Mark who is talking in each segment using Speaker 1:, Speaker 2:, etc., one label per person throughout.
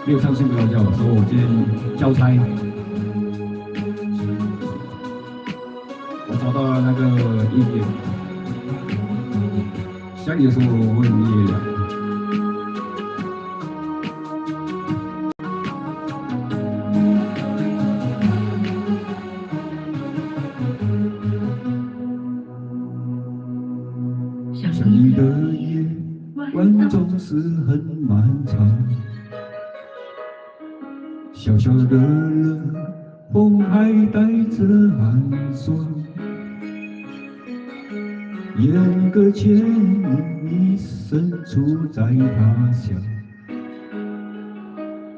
Speaker 1: 没有上线不要叫我，说我今天交差，我找到了那个一点，下雨的时候我会很夜凉。想你的夜晚总是很漫长，小小的人，风还带着寒霜。眼搁浅，你身处在他乡，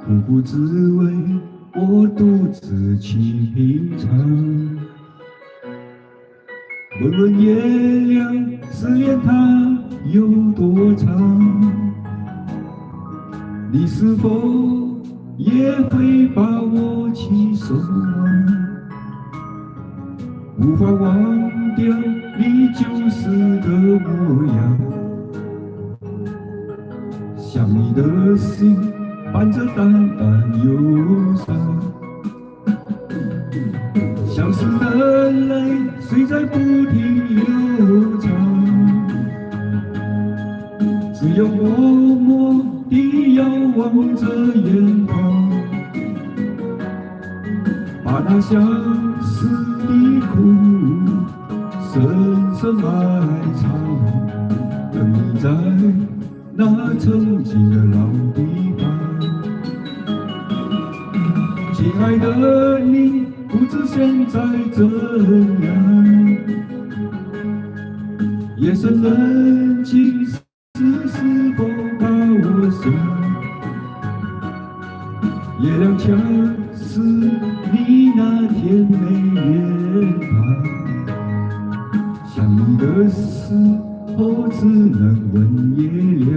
Speaker 1: 苦苦滋味，我独自去品尝。问问月亮，思念它有多长？你是否也会把我去守望？无法忘掉你旧时的模样，想你的心伴着淡淡忧伤，相思的泪水在不停流淌，只有默默地遥望着远方，把那相思的苦深深埋藏，等你在那曾经的老地方。亲爱的你，不知现在怎样？夜深人静时，是否把我想？月亮恰是你那甜美脸庞，想你的时候只能问月亮。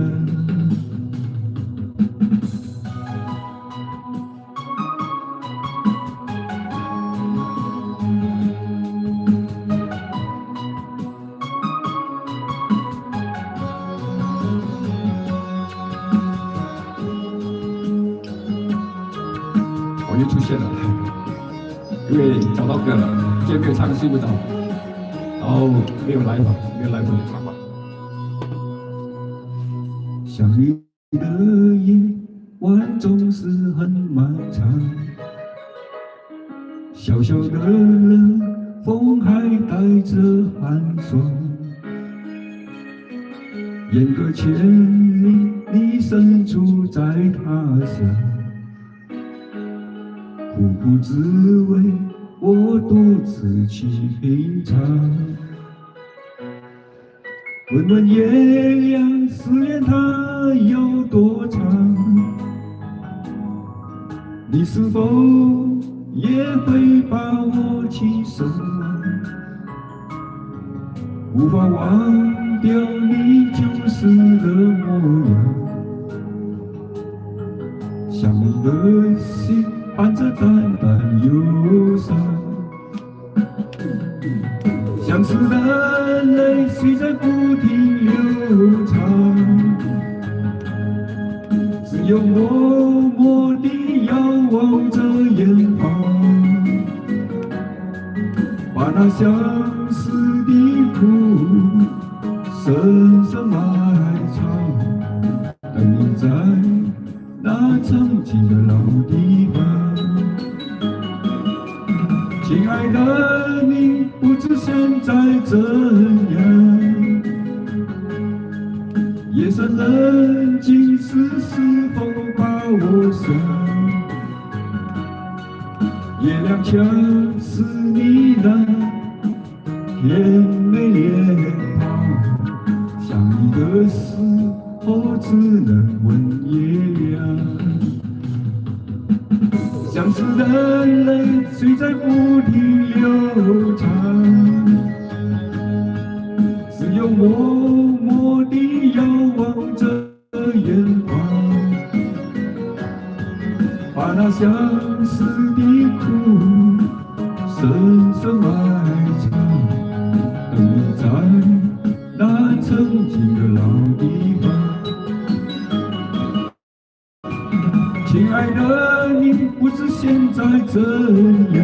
Speaker 1: 我又出现了，因为找到歌了，今天没有唱睡不着，然后没有来访，没有来访唱吧。想你的夜晚总是很漫长，小小的人，风还带着寒霜，眼隔千里，你身处在他乡。苦苦滋味，我独自去品尝。问问月亮，思念它有多长？你是否也会把我去守望？无法忘掉你旧时的模样，想你的心伴着淡淡忧伤，相思的泪水在不停流淌，只有默默地遥望着远方，把那相思的苦深深埋藏，等你在那曾经的老地方。亲爱的你，不知现在怎样？夜深人静时，是否把我想？月亮恰是你那甜美脸庞，想你的时候只能问月亮。相思的泪水在不停流淌，只有默默地遥望着远方，把那相思的苦深深埋藏，等你在那曾经的老地方。亲爱的，你不知现在怎样？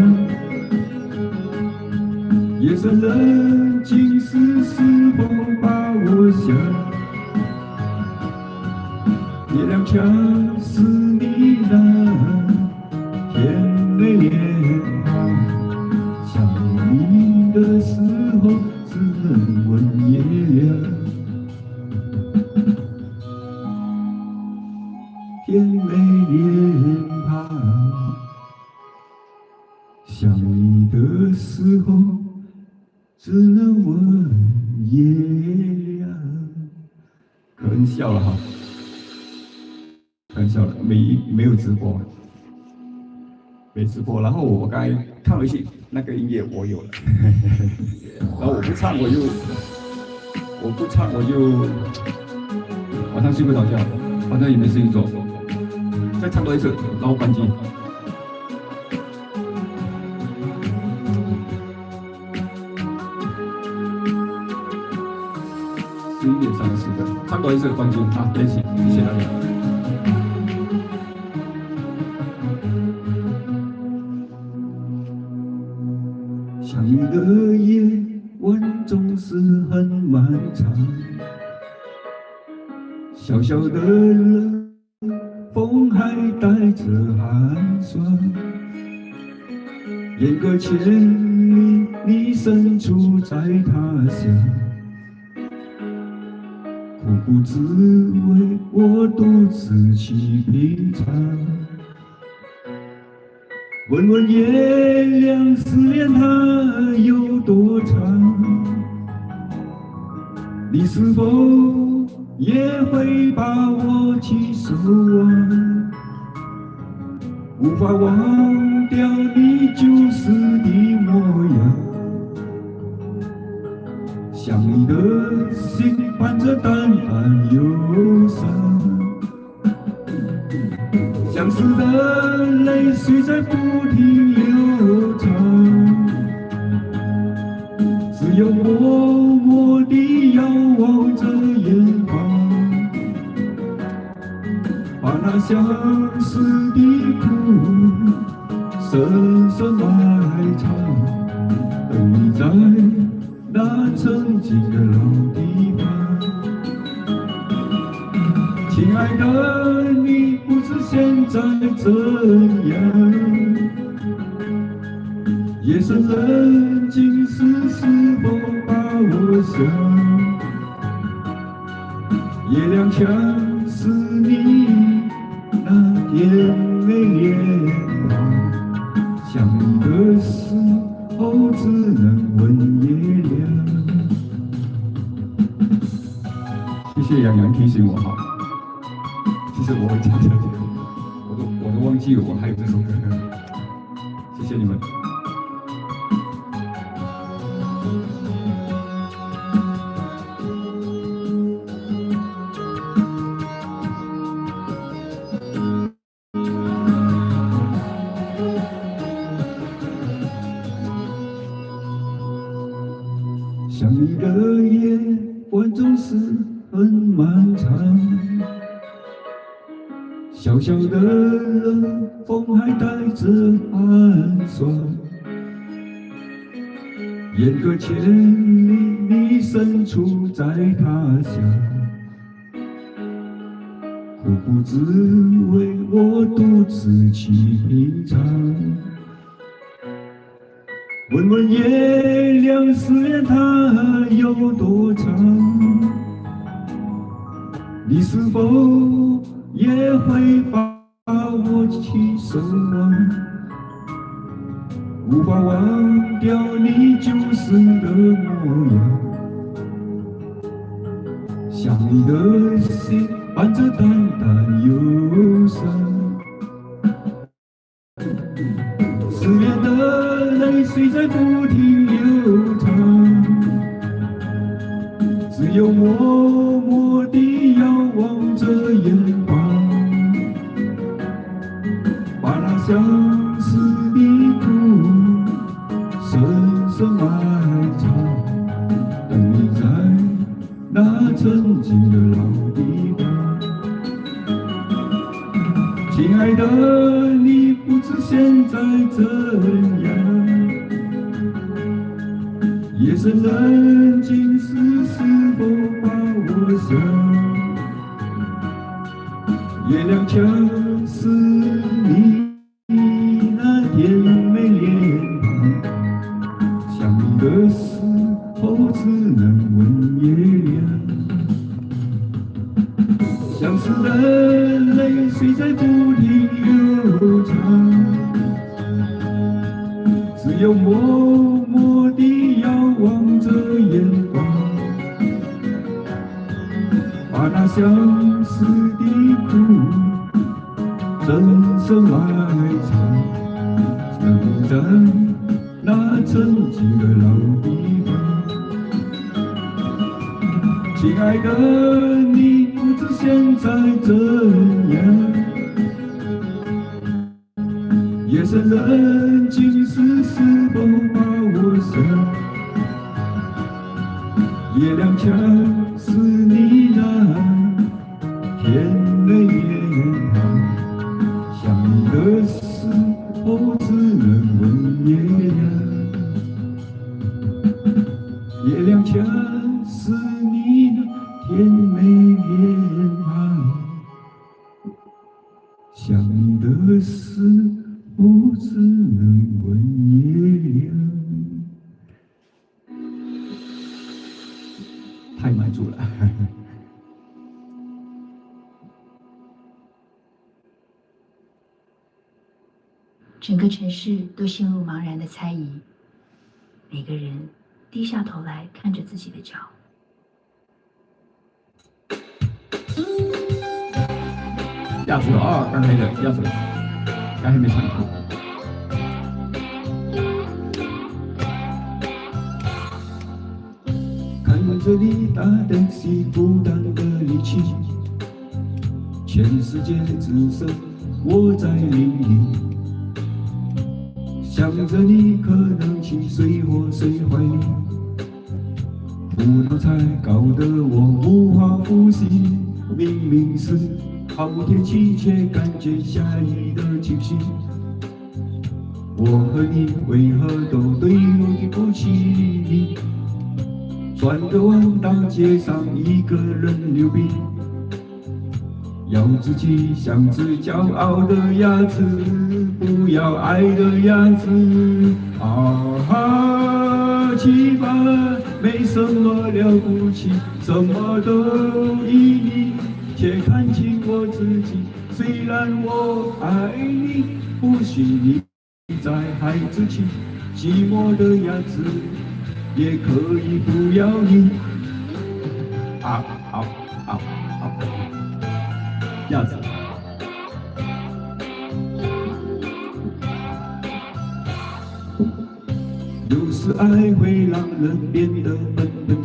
Speaker 1: 夜深人静时，是否把我想？月亮像是你那甜美脸庞，想你的时候只能问月亮。甜美脸庞，想你的时候只能问月亮。可能笑了哈，可能笑了，没有直播，没直播。然后我刚才看回去，那个音乐我有了，然后我不唱我就晚上睡不着觉，晚上也没事情做。再唱多一次，然后关机。11:30分，唱多一次，关机啊！练习，谢谢大家。想你的夜晚总是很漫长，小小的人。风还带着寒霜，远隔千里，你身处在他乡，苦苦滋味，我独自去品尝。问问月亮，思念它有多长？你是否也会把我去守望？无法忘掉你旧时的模样，想你的心伴着淡淡忧伤，相思的泪水在不停流淌，只有默默地遥望着远方，把那相思的苦深深埋藏，等你在那曾经的老地方。亲爱的，你不知现在怎样？夜深人静时，是否把我想？月亮像是你那甜美脸庞，想你的时候只能问月亮。谢谢杨洋提醒我哈，其实我会唱这首歌，我都忘记了我还有这首歌，谢谢你们。想你的夜晚总是很漫长，小小的人，风还带着寒霜，远隔千里，你身处在他乡，苦苦滋味，我独自去品尝。问问月亮，思念它有多长？你是否也会把我去守望？无法忘掉你旧时的模样，想你的心伴着淡淡忧伤，思念的泪水在不停流淌，只有默默地遥望着远方，把那相思的苦深深埋藏，等你在那曾经的老地方。亲爱的，你不知现在怎样？夜深人静时，是否把我想？月亮像是你那甜美脸庞，想你的时候只能问月亮。相思的泪水在不停流淌，只有默默地遥望着远方，把那相思的苦深深埋藏，藏在那曾经的老地方。亲爱的，你不知现在怎样？夜深人静时，是否把我想？月亮像是你那甜美脸庞，想你的时候只能问月亮。月亮像是你那甜美脸庞，想你的时候只能问月亮。太满足了。
Speaker 2: 整个城市都陷入茫然的猜疑，每个人低下头来看着自己的脚。
Speaker 1: 压住了啊！刚才的压住了，刚才没唱好。看着你打的是孤单的力气，全世界只剩我在淋漓。想着你可能倾睡我睡怀里，葡萄才搞得我无法呼吸。明明是好天气，却感觉下雨的情绪。我和你为何都对不起你？转个弯到街上，一个人流鼻，要自己像只骄傲的鸭子，不要爱的样子。啊，起吧，没什么了不起，什么都依你，却看清我自己。虽然我爱你，不许你再孩子气，寂寞的鸭子也可以不要你。鸭子。有时爱会让人变得笨笨的，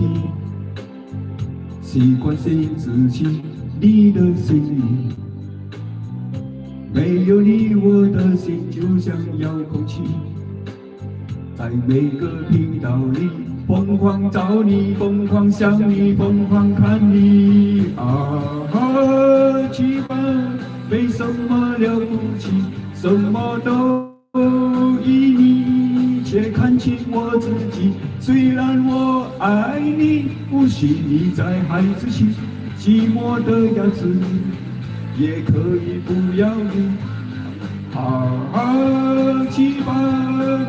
Speaker 1: 习惯谁自己你的心里。没有你，我的心就像遥控器，在每个频道里疯狂找你，疯狂想你，疯狂看你。去吧，没什么了不起，什么都依你，却看清我自己。虽然我爱你，不许你再孩子气，寂寞的鸭子也可以不要你。去吧，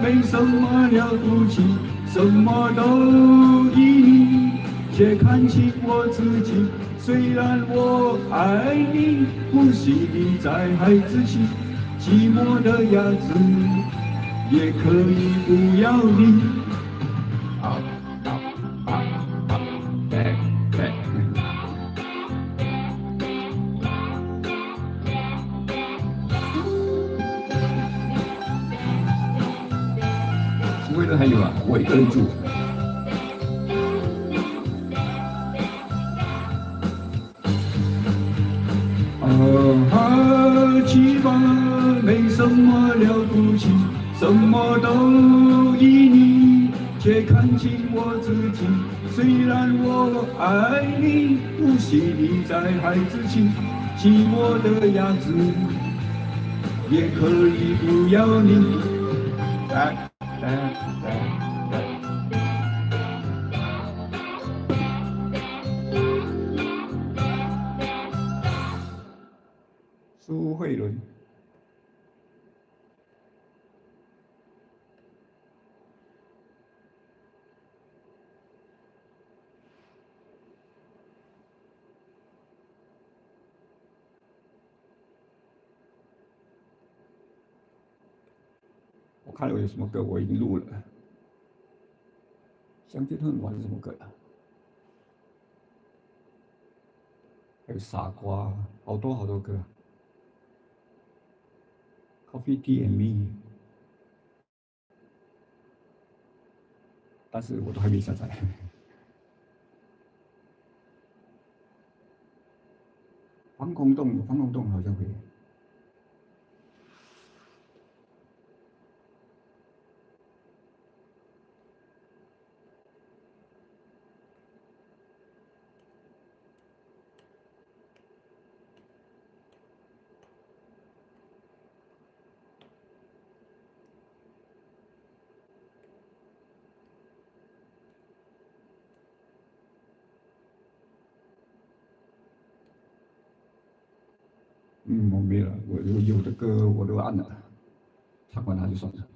Speaker 1: 没什么了不起，什么都依你，却看清我自己。虽然我爱你，不许你再孩子气，寂寞的鸭子也可以不要你。为了还有啊，我一个人住。去吧，没什么了不起，什么都依你，却看清我自己。虽然我爱你，不许你再孩子气，寂寞的鸭子也可以不要你。来来来，苏慧伦。我看了有什么歌，我已经录了。相见恨晚是什么歌啊？还有傻瓜，好多好多歌。Coffee Tea and Me， 但是我都还没下载。防空洞好像会。我没了，我有的歌我都按了，唱完它就算了。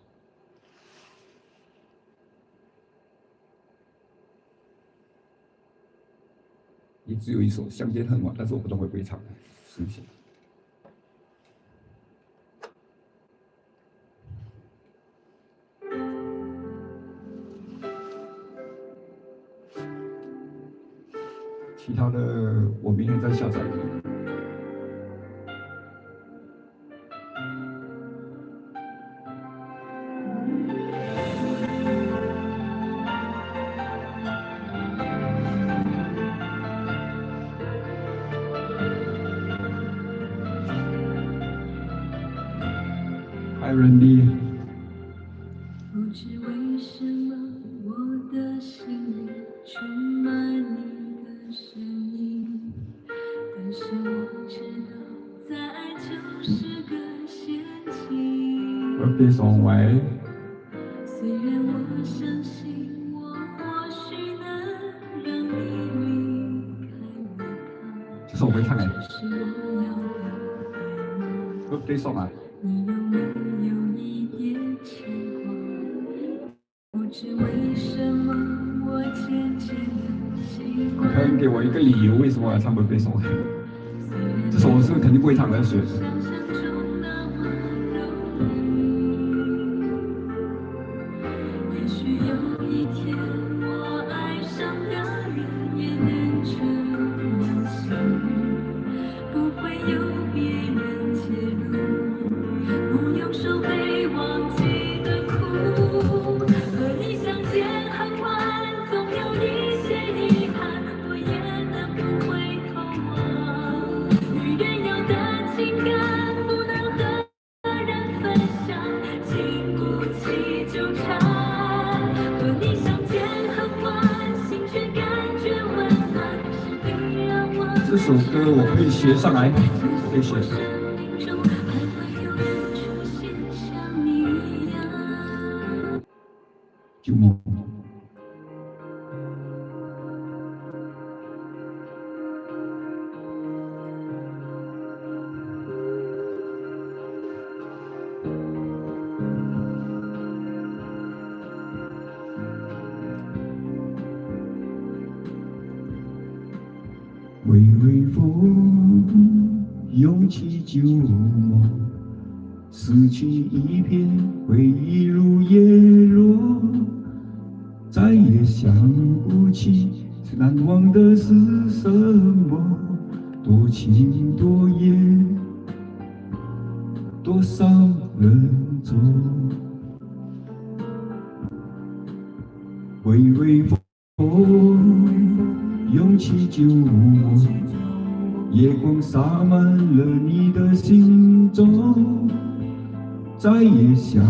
Speaker 1: 也只有一首《相见恨晚》，但是我不知道会不会唱，试一下。其他的我明天再下载。Hi Randy。
Speaker 3: 不知为什么我的心里充满你的声音，但是我知道再爱就是个陷阱。
Speaker 1: Birthday song 喂。
Speaker 3: 虽然我相信我或许能让你离开我，
Speaker 1: 这首我会唱哎。
Speaker 3: 这是我要的
Speaker 1: Birthday song 啊。
Speaker 3: 你有没有一点牵挂？不知为什么我渐渐地习惯。
Speaker 1: 可能给我一个理由，为什么我要唱 Birthday song？这首我是肯定不会唱的，学。
Speaker 3: 也许有一天我爱上的人也能这样幸运，不会有别人介入，不用收回忘记的苦。和你相见恨晚，总有一些遗憾，我也能不回头望。女人有的情感不能和人分享，经不起纠缠。和你相见恨晚，心却感觉温暖，是你让我
Speaker 1: 这首歌我可以学上来，可以学。旧梦。微微风，涌起旧梦，撕去一片回忆如叶落，再也想不起难忘的是什么，多情多艳，多少人走。微微风，涌起旧梦，夜光洒满了你的心中，再也想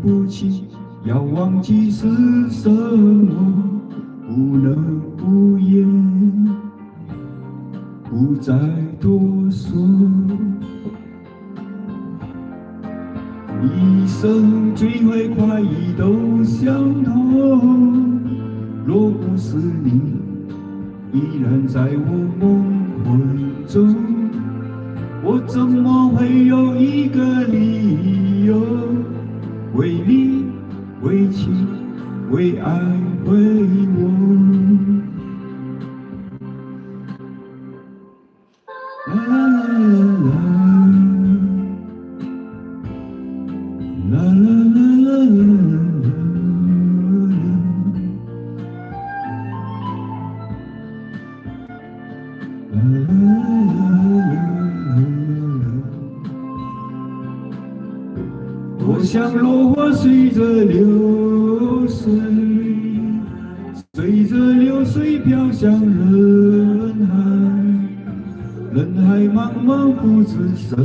Speaker 1: 不起，要忘记是什么，不能不言，不再多说。一生追悔快意都相同。若不是你依然在我梦魂中，我怎么会有一个理由为你、为情、为爱、为我？啦啦啦啦啦啦啦啦啦。我像落花随着流水，随着流水飘向人海，人海茫茫不知身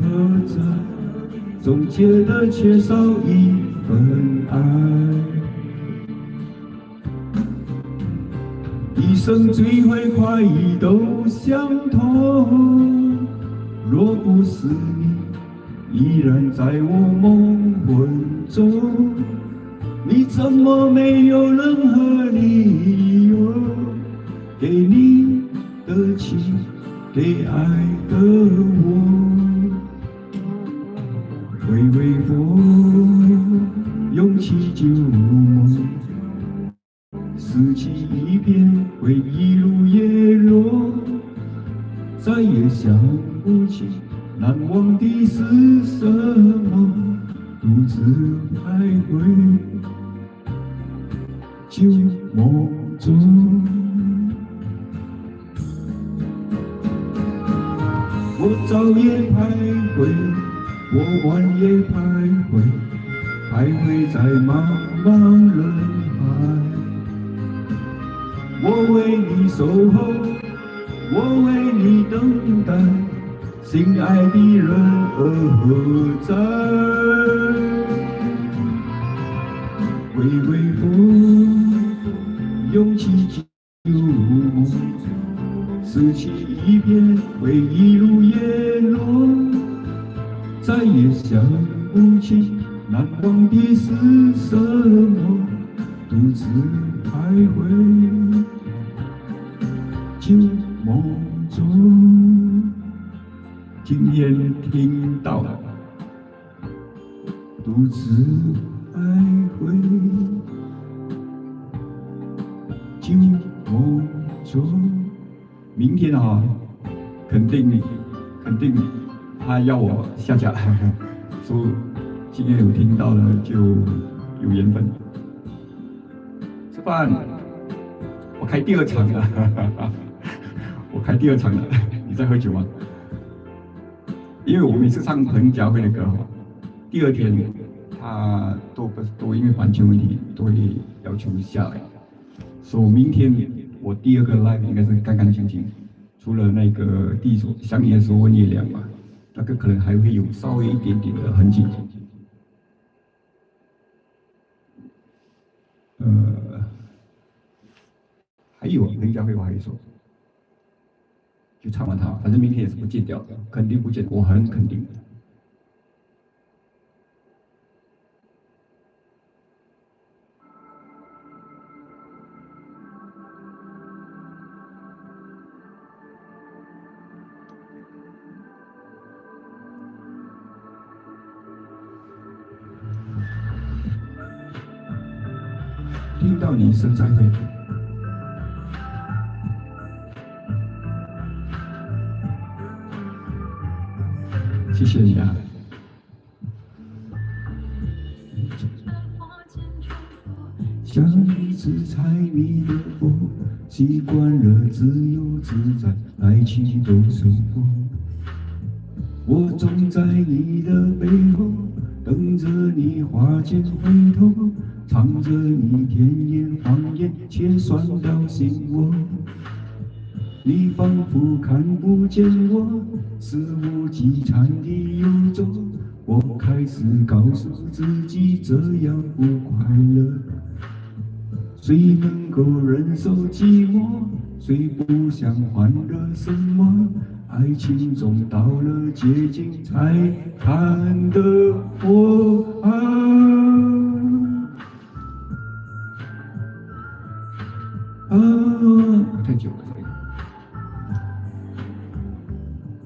Speaker 1: 何在，总觉得缺少一份爱。一生追悔快意都相同，若不是你依然在我梦魂中，你怎么没有任何理由给你的情，给爱的我？微微风，涌起旧梦，拾起一片回忆如叶落，再也想不起难忘的是什么，独自徘徊旧梦中。我早也徘徊，我晚也徘徊，徘徊在茫茫人海。我为你守候，我为你等待，心爱的人何在？微微风，涌起旧梦，拾起一片回忆如叶落，再也想不起难忘的是什么，独自徘徊旧梦中。今天听到了，独自徘徊旧梦中。明天啊，肯定他要我下架，说今天有听到了就有缘分。吃饭，我开第二场了，我开第二场了，你在喝酒吗？因为我每次唱彭佳慧的歌，第二天他都因为版权问题都会要求下来，所以明天我第二个 live 应该是干干净净，除了那个第一首《想你的时候问月亮》嘛，那个可能还会有稍微一点点的痕迹。还有彭佳慧我还有一首。就唱完它，反正明天也是不见掉的，肯定不见，我很肯定的。听到你声在飞。谢谢你啊！像一只猜谜的佛，习惯了自由自在，爱情都生活。我总在你的背后，等着你花间回头，藏着你甜言谎言，却算到心窝。你仿佛看不见我肆无忌惮的游走，我开始告诉自己这样不快乐。谁能够忍受寂寞？谁不想欢乐什么？爱情中到了接近才看得破啊！太久了，所以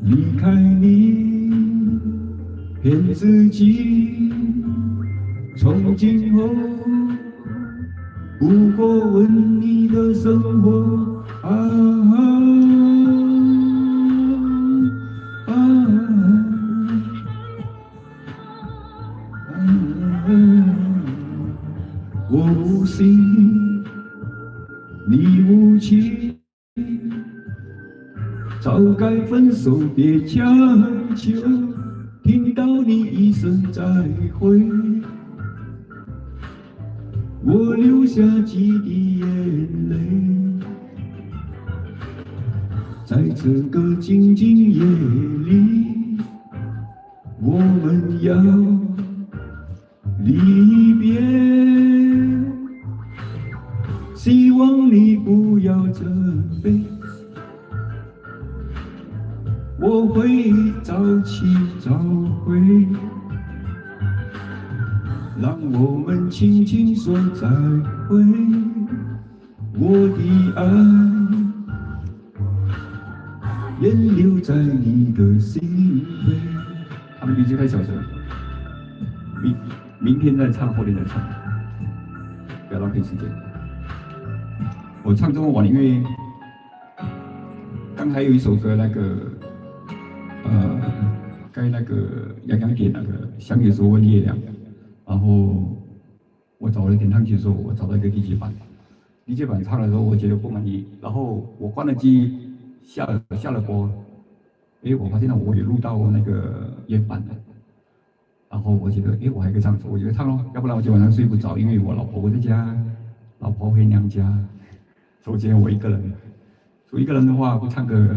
Speaker 1: 离开你，骗自己，从今后不过问你的生活我无心，你无情，早该分手，别强求。听到你一声再会，我流下几滴眼泪。在这个静静夜里，我们要离别，希望你不要责备，我会早起早回，让我们轻轻说再会，我的爱沿留在你的心扉。他们已经太小声了。明天再唱，后天再唱，不要浪费时间。我唱这么晚，因为刚才有一首歌，该那个杨洋点那个《相约时候问月亮》，然后我找了点唱器的时候，我找到一个 DJ 版唱的时候，我觉得不满意，然后我关了机，下了播，我发现我也录到那个原版了。然后我觉得，我还可以唱，我觉得唱咯，要不然我今晚上睡不着，因为我老婆不在家，老婆回娘家，所以我今天我一个人，所以一个人的话不唱歌，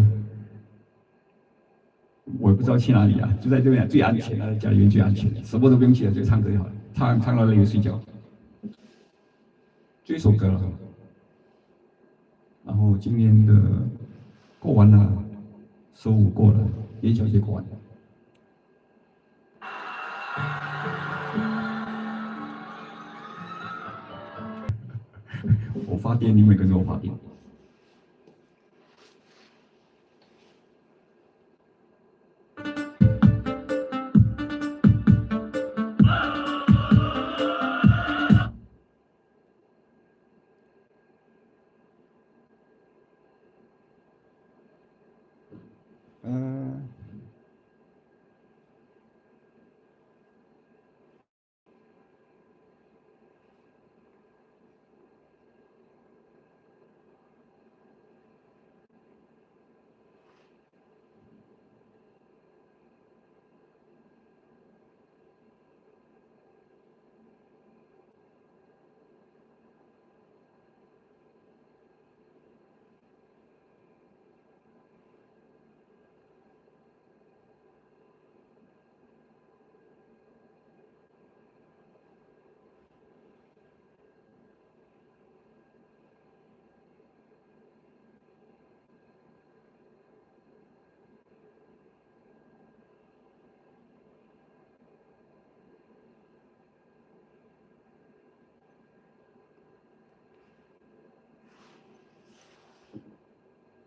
Speaker 1: 我也不知道去哪里啊，就在这边最安全了，家里面最安全，什么都不用去了，就唱歌就好了，唱到累了睡觉，就一首歌了。然后今年的过完了，15过了，元宵节过完了。我发电，你们跟着我发电。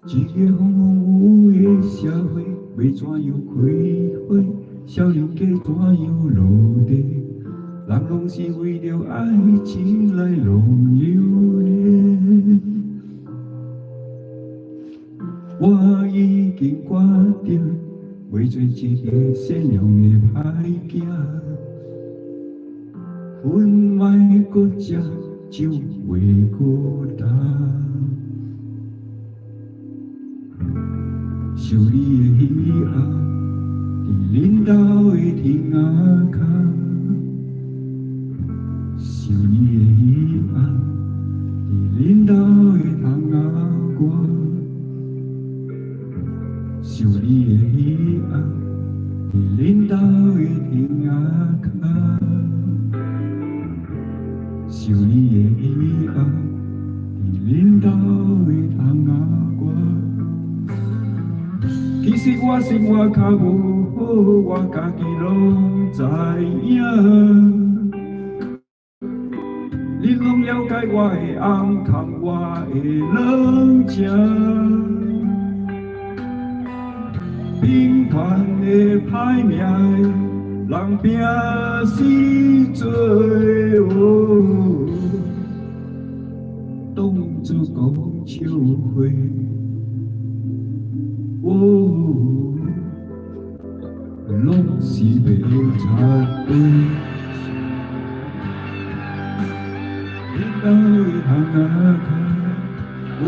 Speaker 1: 一月风风，雨的社会，要怎样开花？少年家怎样落地？人拢是为了爱情来浪流连。我已经决定，要做一个善良的歹囝，分莫搁食酒袂孤单。想你的彼暗，伫恁兜的天涯脚。想你的彼暗，伫恁兜的窗仔外。想你的彼暗，伫恁兜的天涯脚。想你的彼暗，伫恁兜的窗仔外。其实我较无好，我家己拢知影。你拢了解我的暗藏，我的冷静。平凡的歹命，人拼死做哦，当作讲笑话。哦，拢是要插队。你来行啊看，哦。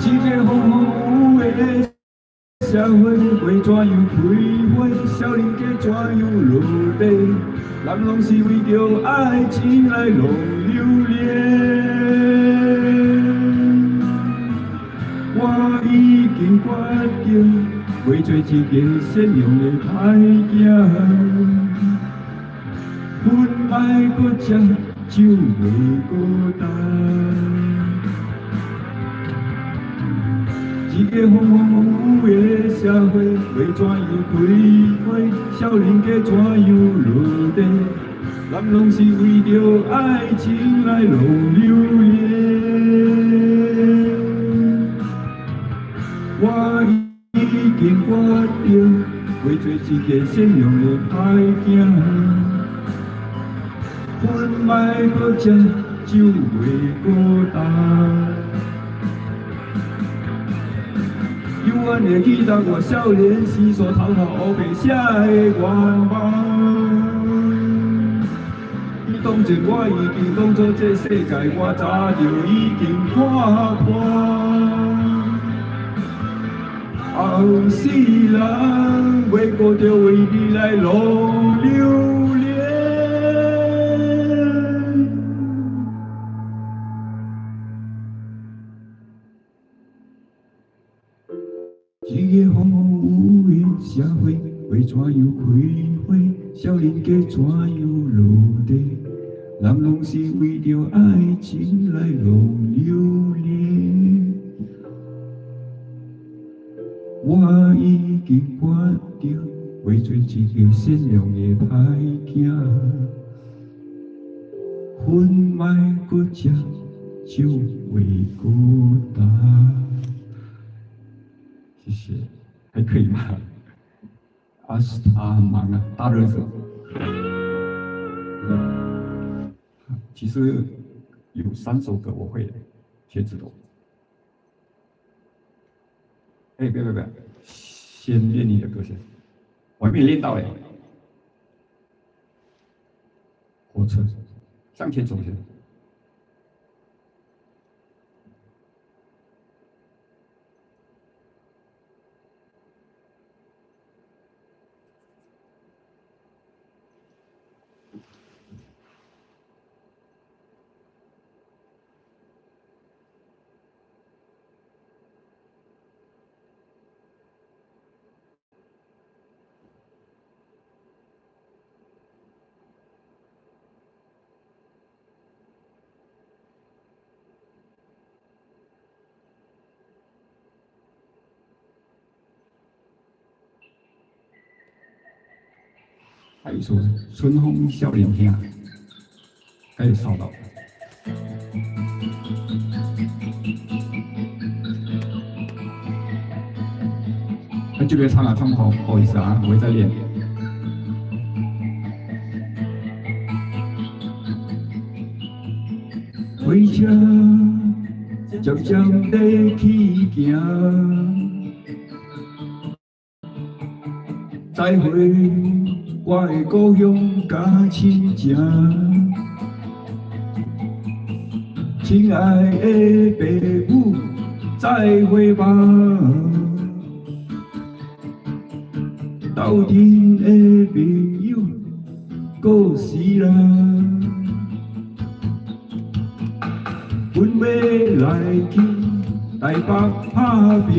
Speaker 1: 一个风风雨雨的社会，为怎样开花？少年家怎样落地？人拢是为着爱情来弄流连。我已经决定，为做一个善良的歹囝，分莫搁食酒袂孤单。一个风风雨雨的社会，为怎样开花？少年家怎样落地？人拢是为着爱情来弄流连。我已经决定，为做一个善良的歹囝，分莫搁食酒袂孤单。永远会记得我少年时所偷偷黑白写的愿望。伊当前我已经当作这世界，我早就已经看破。后世人袂顾着为你来弄流连。一个风风雨雨的社会，为怎样开花？少年家怎样落地？人拢是为着爱情来弄流连。我已经决定，为做一个善良的歹囝，分莫搁食酒袂孤单。谢谢，还可以吗？他很忙啊，大热手。其实有3首歌我会的，茄子豆。别，先练你的歌先，我还没练到嘞。火车，向前走先。还有一首《春风笑脸听》，该有烧到。那这边唱啊，唱不好，不好意思啊，我会再练。火车渐渐地去行，再会。我的故乡甲亲情，亲爱的父母，再会吧。斗阵的朋友，过时啦。来去台北打拼，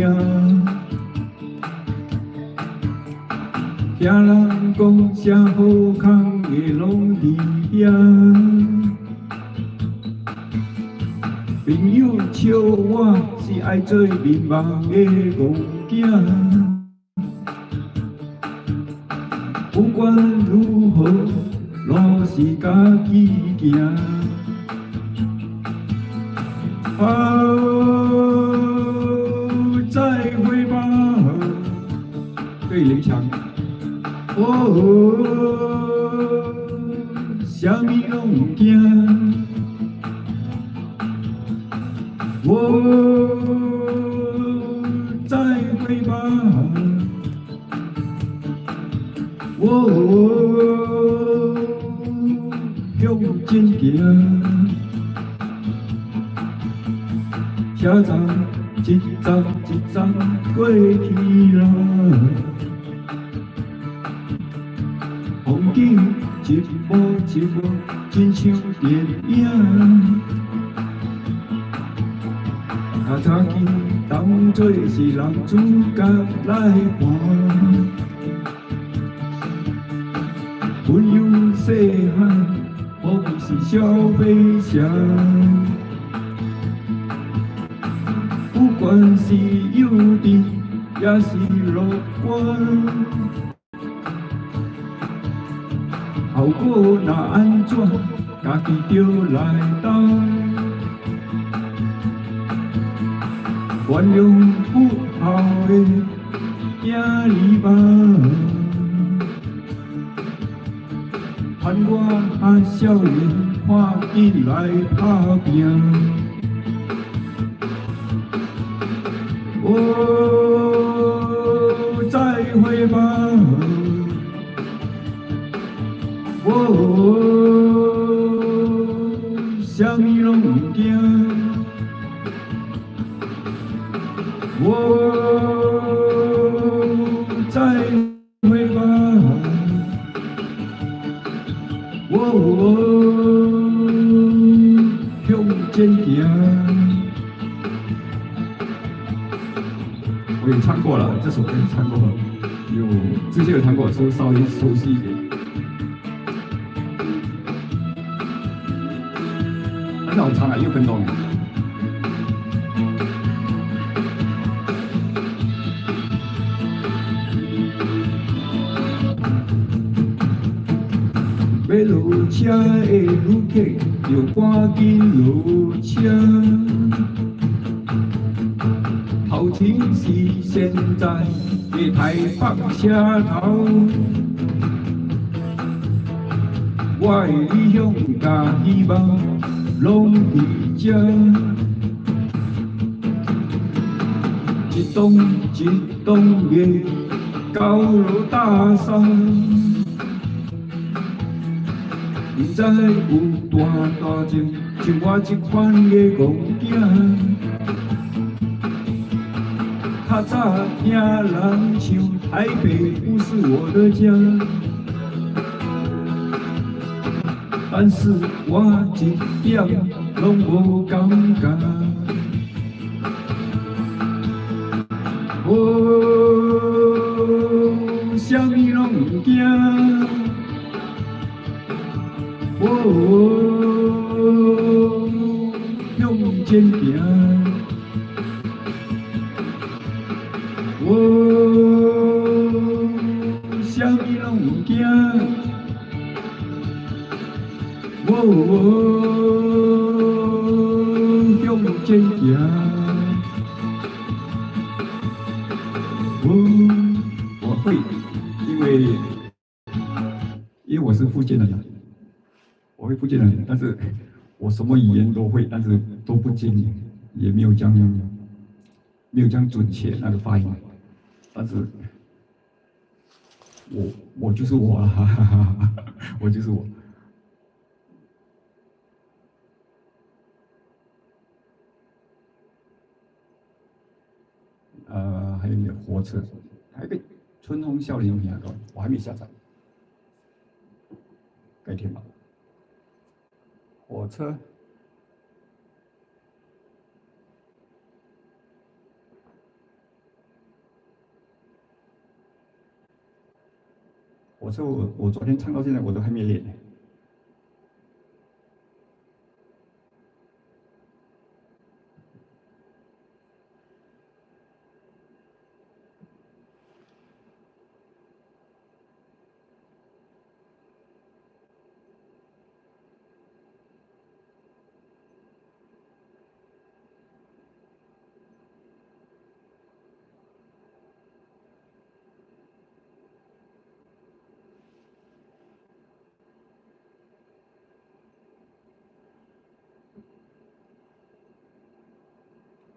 Speaker 1: 听人讲啥好康的拢伫遐。朋友笑我是爱做面盲的戆囝。不管如何，路是家己行。再会吧，对联唱。啥物拢唔惊。再会吧。向前行，车站一站一站过去啦，风景一幕一幕，真像电影。较早起当作是人主角来扮。温柔细汉，我不是小飞侠。不管是忧郁，也是乐观，后果若安怎，家己着来担。原谅不孝的囝儿吧。盼我少年看紧来打拼。再会吧。啥物拢唔惊。再会吧。向前行。我也唱过了，这首歌唱过了，之前有唱过，所以稍微熟悉一点。很好唱啊，6分钟。要落车的旅客，就赶紧落车。头前是现在的台北车头，我的理想甲希望拢伫这。一栋一栋的高楼大厦。不知有大情，像我这款的戆囝。较早听人唱，台北不是我的家，但是我一点拢无感觉。啥物拢唔惊。向前行。啥物拢唔惊。向前行。我会，因为我是福建人。我会福建人，但是我什么语言都会，但是都不精，也没有讲准确那个发音，但是我就是我啊，我就是我。还有一个火车，还有一个春风笑脸迎各位，我还没下载，改天吧。火车，我昨天唱到现在我都还没练呢。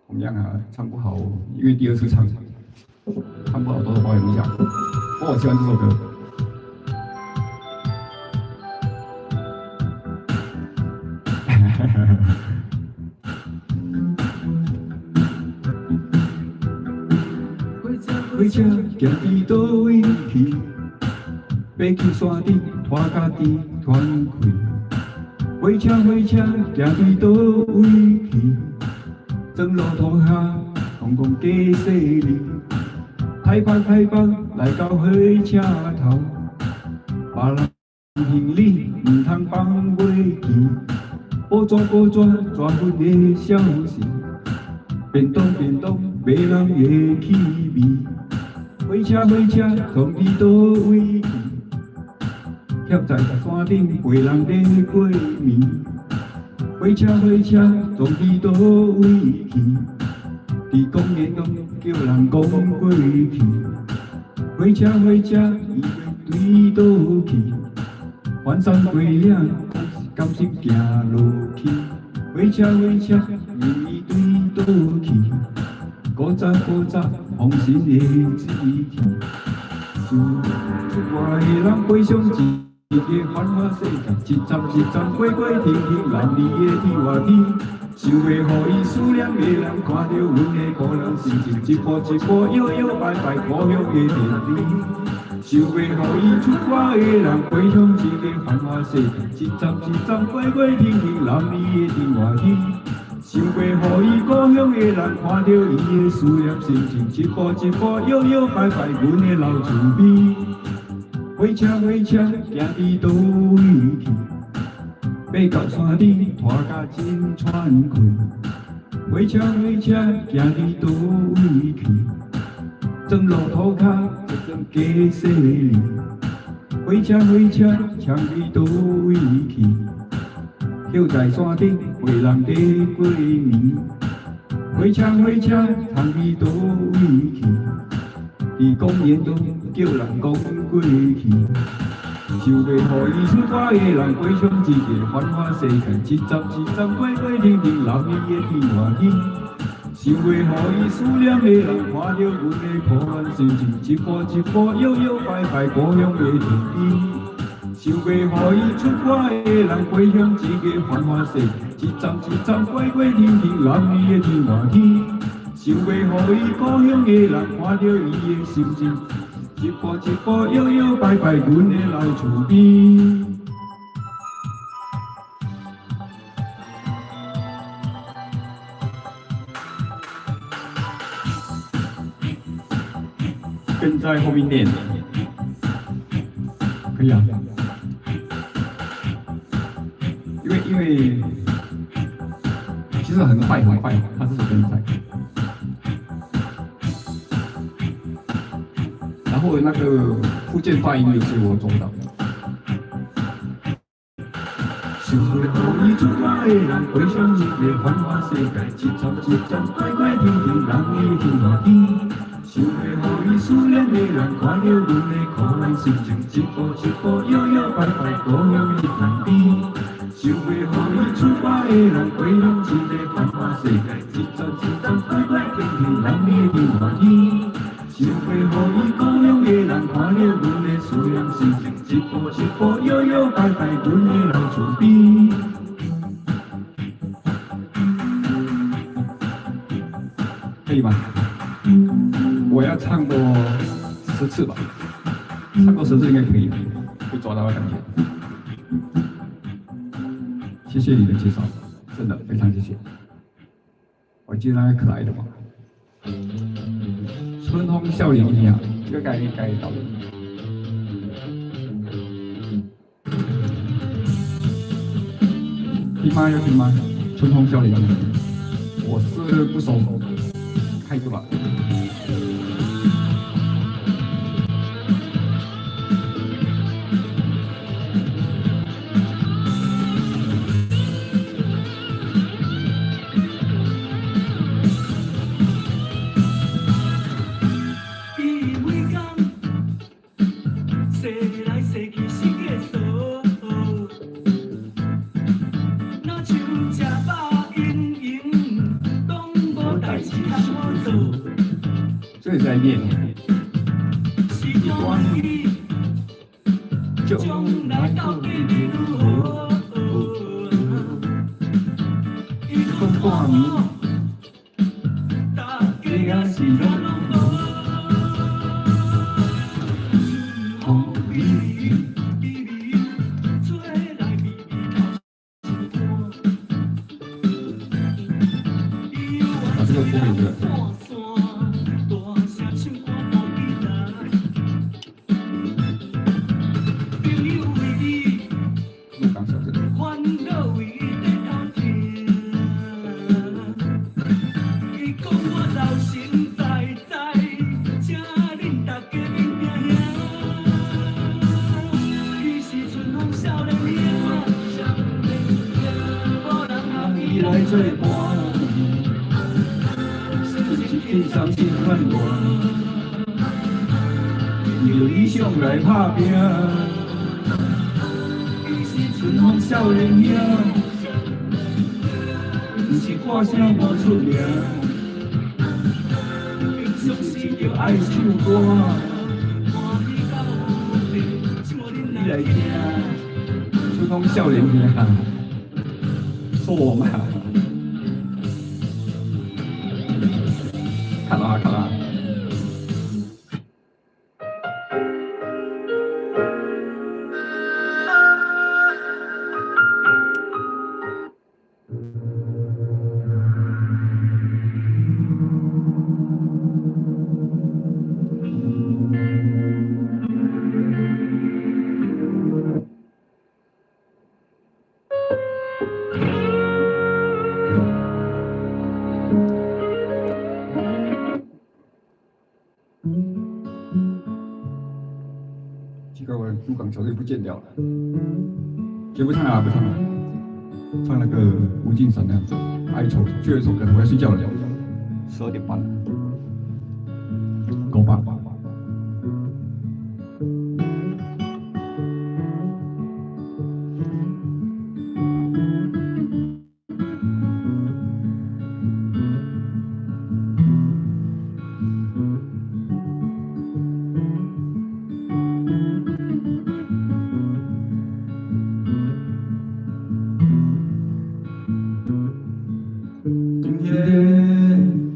Speaker 1: 同样啊，唱不好，因为第二次唱不好，多多包容一下。我好喜欢这首歌。火车行伫倒位去？爬去山顶，拖家己团开。火车行伫倒位去？装路途下，公公加细哩。太棒来到火车头，别人行李唔通放袂记。报纸全份的消息，便当没人会气味。火车从伫倒位去？徛在山顶陪人在过暝。火车从伫倒位去？伫公园中叫人讲过去。火车伊要对倒去？翻山过岭，敢是行落去？火车伊对倒去？古早风神的指去。出外的人飞上一个繁华世界，一站过停，男女的天外天。想要予伊思念的人看到阮的可能心情，一步摇摆故乡的田里。想要予伊出外的人飞向一个繁华世界，一站过停，男女的天外天。想要予伊故乡的人看到伊的思念心情，一步摇摆阮的老厝边。火车行伫倒位去？爬到山顶，拖甲真喘气。火车行伫倒位去？装路途下，一双加细哩。火车强伫倒位去？徛在山顶陪人在过暝。火车藏伫倒位去？伫公园中叫人讲过去。想要予伊出外的人飞向一个繁华世界，一站过停，男女的天外天。想要予伊思念的人看到阮的苦难心情，一步摇摆故乡的田边。想要予伊出外的人飞向一个繁华世界，一站过停，男女的天外天。想要予伊故乡的人看到伊的心情，一步摇摆阮的老厝边。跟在后面练，可以啊。因为其实很快，他这首跟在。然后那个附件发音也是我做到的。想要予伊出外的人飞向一个繁华世界，一站过停，男女的天外天。想要予伊思念的人看到阮的苦难心情，一步摇摆故乡的田边。想要予伊出外的人飞向一个繁华世界，一站过停，男女的天外天。想要予伊故乡的人看到阮的思念心情，一步摇摆阮的老厝边。可以吧？我要唱过10次吧，唱过10次应该可以，会抓到感觉。谢谢你的介绍，真的非常谢谢。我记得那个可爱的嘛。春风笑脸一样，这个概念到了。听吗？要听吗？春风笑脸要听。我是不熟，开歌吧。这里在念，光就来到地路，风光明，大家是人红雨。把这个播给你。来最光，自己相信盼望，有理想来打拼，春风少年兄，不是歌声无出名，就是着爱唱歌，你来听，春风少年兄。说我嘛，看啊看啊。奇怪，我入港球队不见掉了，也不唱了，不唱了，唱那个吴敬神的《哀愁》，最后一首歌，我要睡觉了，12点半了，够吧？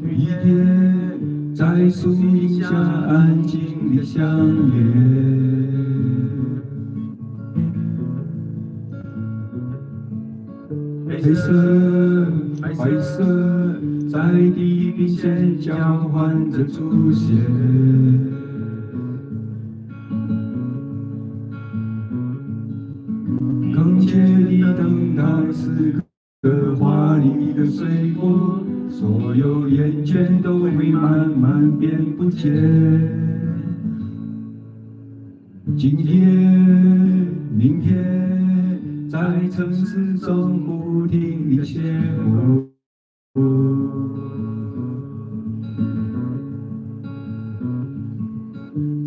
Speaker 1: 一天，在树荫下安静地相恋。黑色、白色在地平线交换着出现。更切地等待时刻华丽的水果。所有厌倦都会慢慢变不见。今天、明天，在城市中不停地邂逅。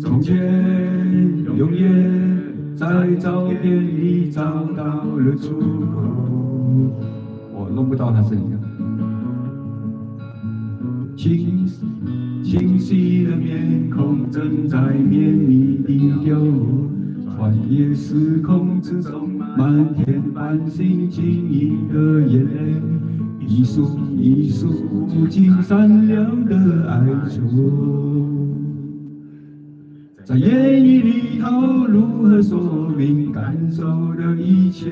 Speaker 1: 从前，永远在照片里找到了出口。我弄不到他声音。清晰的面孔正在面你的流，穿越时空之中，满天繁星晶莹的眼泪，一束一束无尽闪亮的哀愁，在言语里头如何说明感受的一切？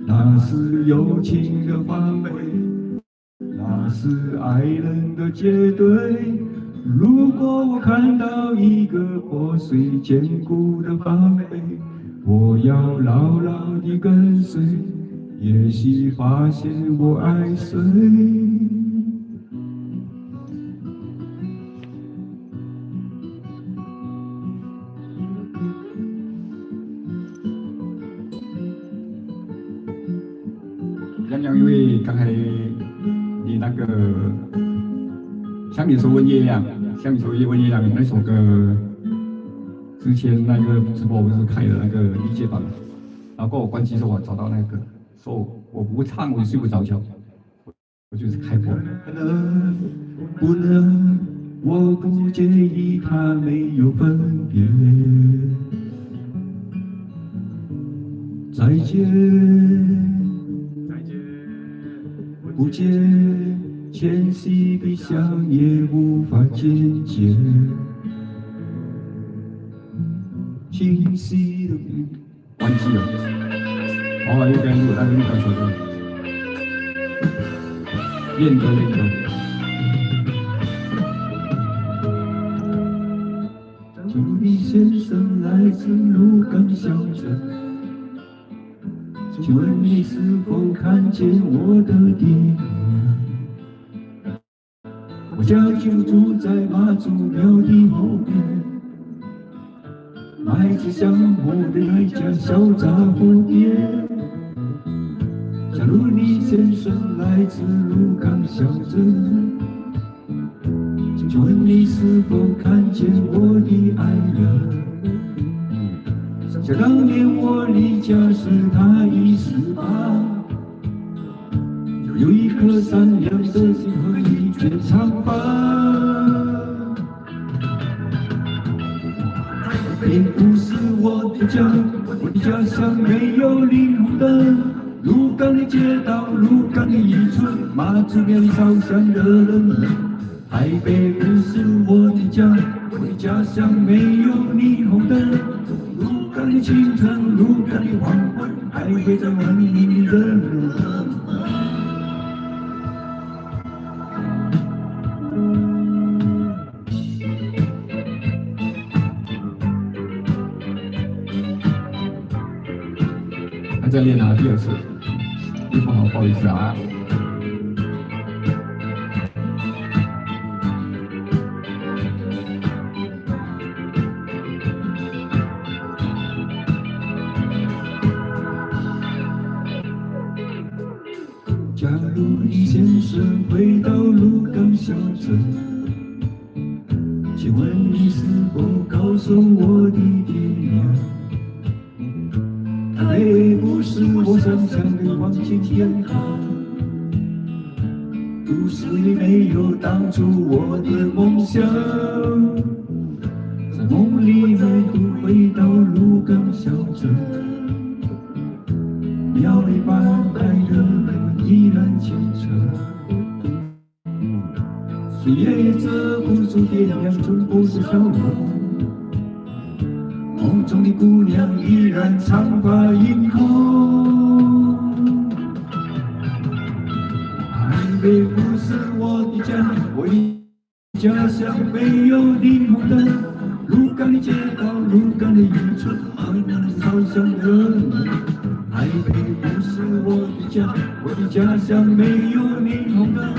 Speaker 1: 那是友情的范围。那是爱人的绝对。如果我看到一个破碎坚固的防备，我要牢牢地跟随，也许发现我爱谁。洋洋，因为刚才你那个像你说问月亮，像你说问月亮那首歌，之前那个直播不是开了那个理解版，然后我关机时候我找到那个，说我不唱我就睡不着觉，我就是开播。不能，我不介意它没有分别。再见。不见，纤细的想也无法间接，清晰的关机了。哦，又该录，但是那个手机练歌练歌。朱莉先生来自鹿港小镇。请问你是否看见我的爹娘？我家就住在妈祖庙的后面，卖着香火的一家小杂货店。假如你先生来自鹿港小镇，请问你是否看见我的爱人？想当年我离家时，他已18，有一颗善良的心和一卷长发。并不是我的家，我的家乡没有霓虹灯。鹿港的街道，鹿港的渔村，妈祖庙里烧香的人们。台北不是我的家，我的家乡没有霓虹灯。鹿港的清晨，鹿港的黄昏，还会在问你的人们。还在练啊，第2次，不好，不好意思啊。假如你先生回到鹿港小镇，请问你是否告诉我的爹娘？台北不是我想象的黄金天堂，都市里没有当初我的梦想。在梦里再度回到鹿港小镇，庙里拜拜的人依然虔诚，岁月也遮不住爹娘冲破的笑容。梦中的姑娘依然长发盈空。台北不是我的家，我的家乡没有霓虹灯。鹿港的街道，鹿港的渔村，妈妈烧香的人。台北不是我的家，我的家乡没有霓虹灯。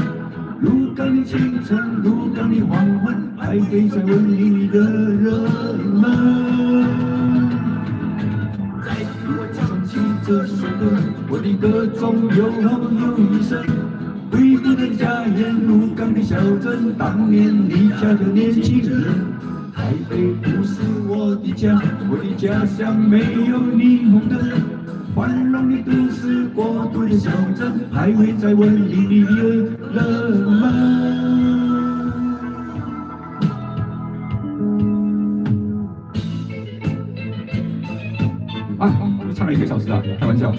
Speaker 1: 鹿港的清晨，鹿港的黄昏，还会在问你的人们。再给我唱起这首歌，我的歌中有梦有一生。回不得家园，鹿港的小镇，当年离家的年轻人。台北不是我的家，我的家乡没有霓虹灯。繁荣的都市，国度的小镇，还会在问你的人们。啊，唱了1个小时啊，开玩笑。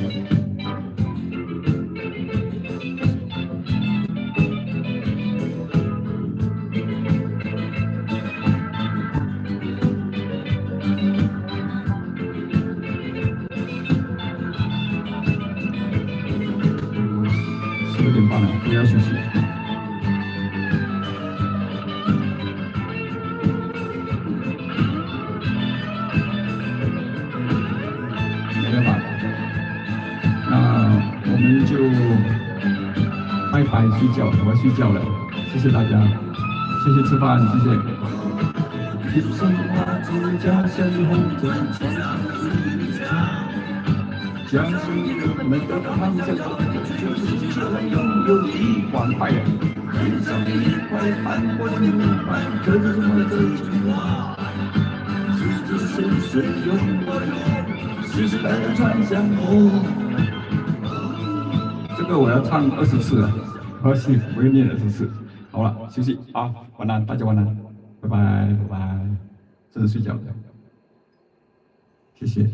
Speaker 1: 12点半了，我要休息。没办法，那我拜拜，睡觉，我要睡觉了，谢谢大家，谢谢吃饭，谢谢。一生花指甲相红着相信我们的方向，就是这样拥有1万块。天上的一块斑驳的木板，刻着什么这句话？是子深水永远，世世代代传香火。这个我要唱20次了，不行，我要念20次。好了，休息啊，晚安，大家晚安，拜拜，拜拜，真的睡觉了，谢谢。